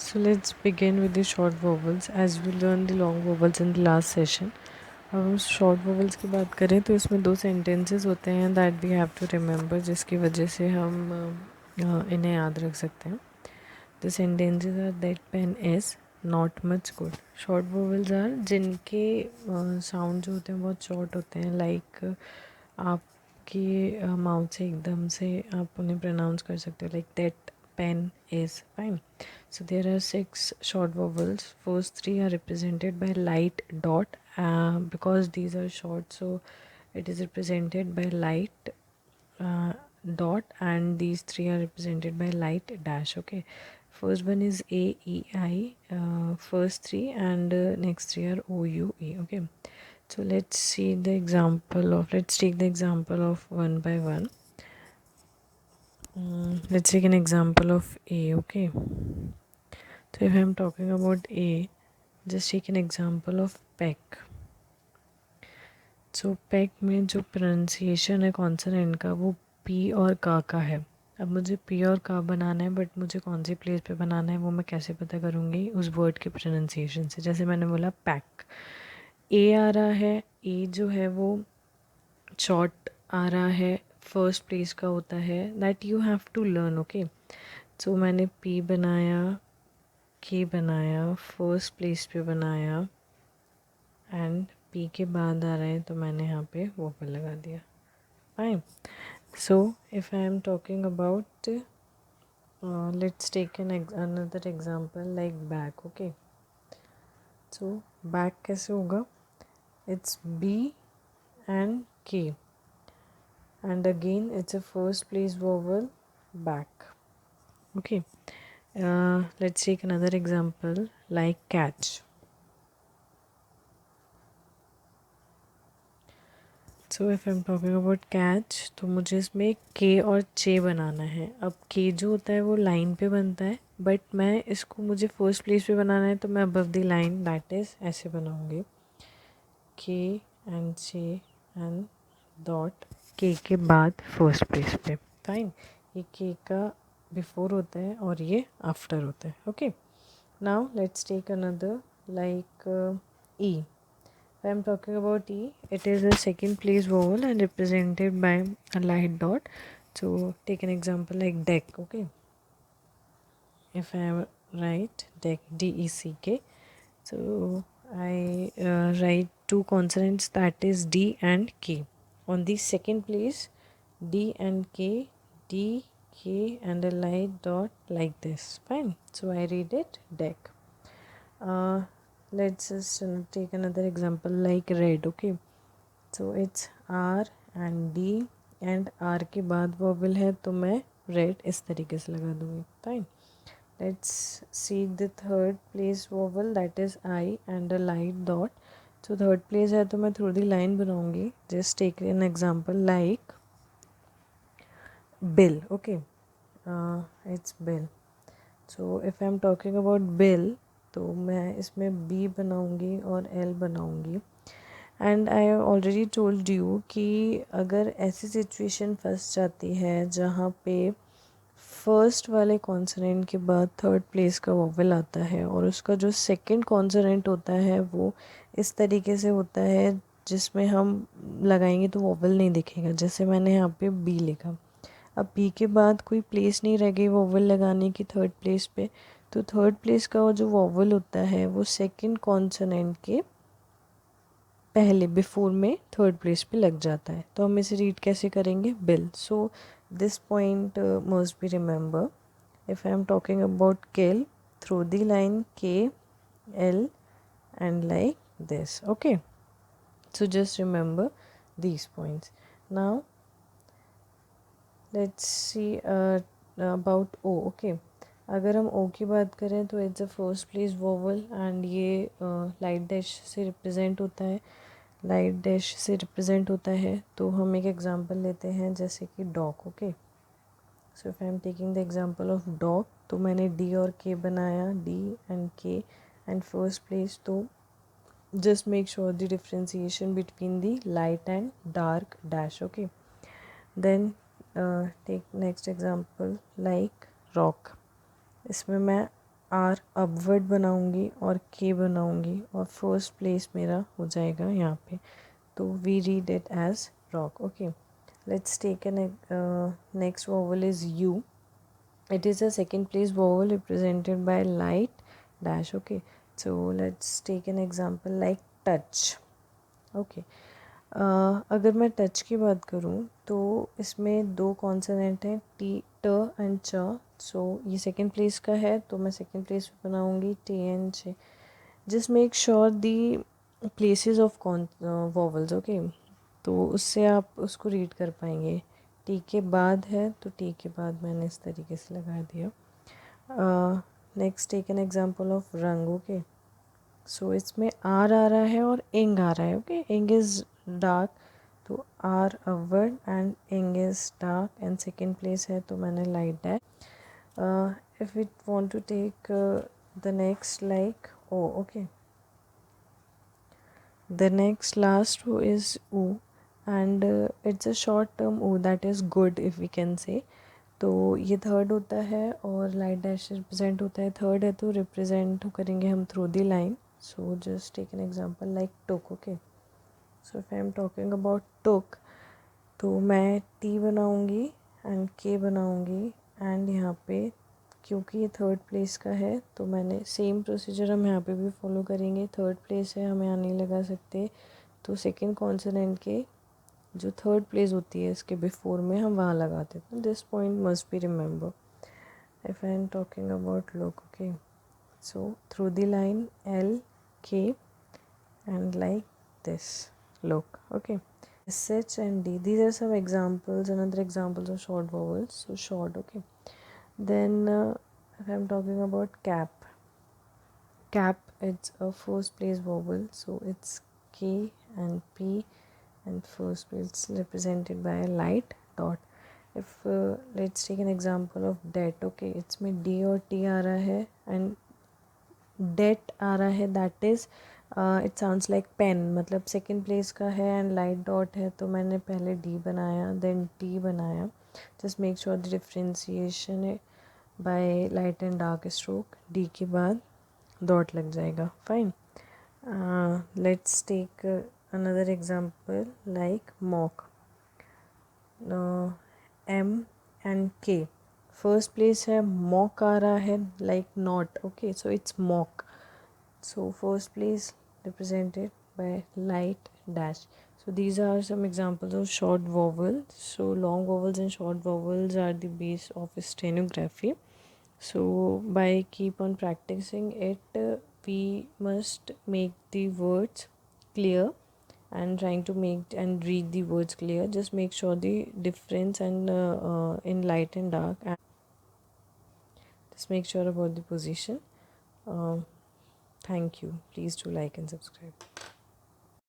So let's begin with the short vowels as we learned the long vowels in the last session. अब हम short vowels की बात करें तो इसमें दो सेंटेंसेस होते हैं that we have to remember, जिसकी वजह से हम इन्हें याद रख सकते हैं. The sentences are that pen is not much good. Short vowels are जिनके साउंड जो होते हैं बहुत शॉर्ट होते हैं, लाइक आपके माउथ से एकदम से आप उन्हें प्रोनाउंस कर सकते हो, like that pen is fine. So there are 6 short vowels. First 3 are represented by light dot, because these are short, so it is represented by light dot, and these 3 are represented by light dash. Okay, first one is A, E, I, first 3, and next 3 are O, U, E. Okay, so let's take the example of one by one. Let's take an example of A. Okay, so if I'm talking about A, just take an example of peck. So peck में जो pronunciation है consonant का वो P और का है. अब मुझे P और का बनाना है, बट मुझे कौन सी प्लेस पे बनाना है वो मैं कैसे पता करूँगी? उस वर्ड के pronunciation से. जैसे मैंने बोला पैक, A आ रहा है, A जो है वो शॉर्ट आ रहा है, फर्स्ट प्लेस का होता है. That you have to learn. Okay, so मैंने P बनाया, K बनाया, फर्स्ट प्लेस पे बनाया, एंड P के बाद आ रहा है तो मैंने यहाँ पे वोवल लगा दिया. Fine. So if I am talking about, let's take another example like back. Okay, so back कैसे होगा? It's B and K, and again it's a first place vowel, back. Okay, let's take another example like catch. So if I'm talking about catch, तो मुझे इसमें K और चे बनाना है. अब K जो होता है वो लाइन पे बनता है, बट मैं इसको मुझे फर्स्ट प्लेस पे बनाना है, तो मैं above the line that is ऐसे बनाऊंगी, K एंड चे एंड डॉट, K के बाद फर्स्ट प्लेस पे. फाइन, ये K का बिफोर होता है और ये आफ्टर होता है. Okay, now let's take another like E. If I'm talking about E, it is a second place vowel and represented by a light dot. So take an example like deck. Okay, if I write deck, DECK, so I write two consonants, that is D and K. On the second place, D and K, D, K, and a light dot like this. Fine. So I read it deck. Let's just take another example like red. Okay, so it's R and D, and R के बाद vowel है तो मैं red इस तरीके से लगा दूँगी. Fine. Let's see the third place vowel, that is I and a light dot. तो थर्ड प्लेस है तो मैं थ्रू दी लाइन बनाऊँगी. Just take an example like bill. Okay, it's bill. So if I am talking about bill, तो मैं इसमें B बनाऊँगी और एल बनाऊँगी. And I already told you कि अगर ऐसी सिचुएशन फंस जाती है जहाँ पे फर्स्ट वाले कॉन्सोनेंट के बाद थर्ड प्लेस का वोवल आता है और उसका जो सेकंड कॉन्सोनेंट होता है वो इस तरीके से होता है जिसमें हम लगाएंगे तो वोवल नहीं दिखेगा. जैसे मैंने यहाँ पे बी लिखा, अब बी के बाद कोई प्लेस नहीं रह गई वोवल लगाने की थर्ड प्लेस पे, तो थर्ड प्लेस का जो वोवल होता है वो सेकंड कॉन्सोनेंट के पहले बिफोर में थर्ड प्लेस पे लग जाता है. तो हम इसे रीड कैसे करेंगे? Bill. So this point must be remember. If I am talking about kill, through the line K L and like this. Okay, so just remember these points. Now let's see about O. Okay, अगर हम O की बात करें तो it's a first place vowel and ये light dash से represent होता है. लाइट डैश से रिप्रेजेंट होता है तो हम एक एग्जांपल लेते हैं जैसे कि dog. Okay, so if I am taking the example of dog, तो मैंने डी और के बनाया, डी एंड के एंड फर्स्ट प्लेस. तो just make sure the differentiation between the light and dark dash. Okay, then take next example like rock. इसमें मैं are upward बनाऊंगी और के बनाऊंगी और फर्स्ट प्लेस मेरा हो जाएगा यहाँ पे, तो we read it as rock. Okay, let's take an next vowel is U. It is a second place vowel represented by light dash. Okay, so let's take an example like touch. Okay, अगर मैं touch की बात करूँ तो इसमें दो consonant हैं, T ट एंड च. सो ये सेकेंड प्लेस का है तो मैं सेकेंड प्लेस पे बनाऊँगी टी एंड च. Just make sure the places of vowels. Okay, तो उससे आप उसको रीड कर पाएंगे. टी के बाद है तो टी के बाद मैंने इस तरीके से लगा दिया. Next take an example of rung. Okay, so इसमें आर आ रहा है और इंग आ रहा है. ओके, इंग इज़ डार्क, तो R award and ing is dark and second place है तो मैंने light dash. If it want to take the next like O. Okay, the next last o is u, and it's a short term o, that is good if we can say. तो ये third होता है और light dash represent होता है. Third है तो represent करेंगे हम through the line. So just take an example like took. Okay, so if I am talking about took तो मैं टी बनाऊंगी एंड के बनाऊंगी एंड यहाँ पे क्योंकि ये थर्ड प्लेस का है तो मैंने सेम प्रोसीजर हम यहाँ पे भी फॉलो करेंगे. थर्ड प्लेस है, हम यहाँ नहीं लगा सकते, तो सेकंड कॉन्सोनेंट के जो थर्ड प्लेस होती है इसके बिफोर में हम वहाँ लगाते हैं. This point must be remember if I am talking about look. Okay, so through the line L K and like this look. Okay, SH and D, these are some examples, another examples of short vowels. So short. Okay, then if I'm talking about cap, it's a first place vowel, so it's K and P and first place represented by a light dot. If let's take an example of det. Okay, it's में D और T आ रहा है and date आ रहा है, that is it sounds like pen. मतलब second place का है एंड लाइट डॉट है तो मैंने पहले डी बनाया देन टी बनाया. Just make sure the differentiation है by light and dark stroke. D के बाद डॉट लग जाएगा. Fine. Let's take another example like mock. M and K first place है, मॉक आ रहा है like not. Okay, so it's mock. So first place represented by light dash. So these are some examples of short vowels. So long vowels and short vowels are the base of stenography. So by keep on practicing it, we must make the words clear and trying to make and read the words clear. Just make sure the difference and in light and dark, and just make sure about the position. Thank you. Please do like and subscribe.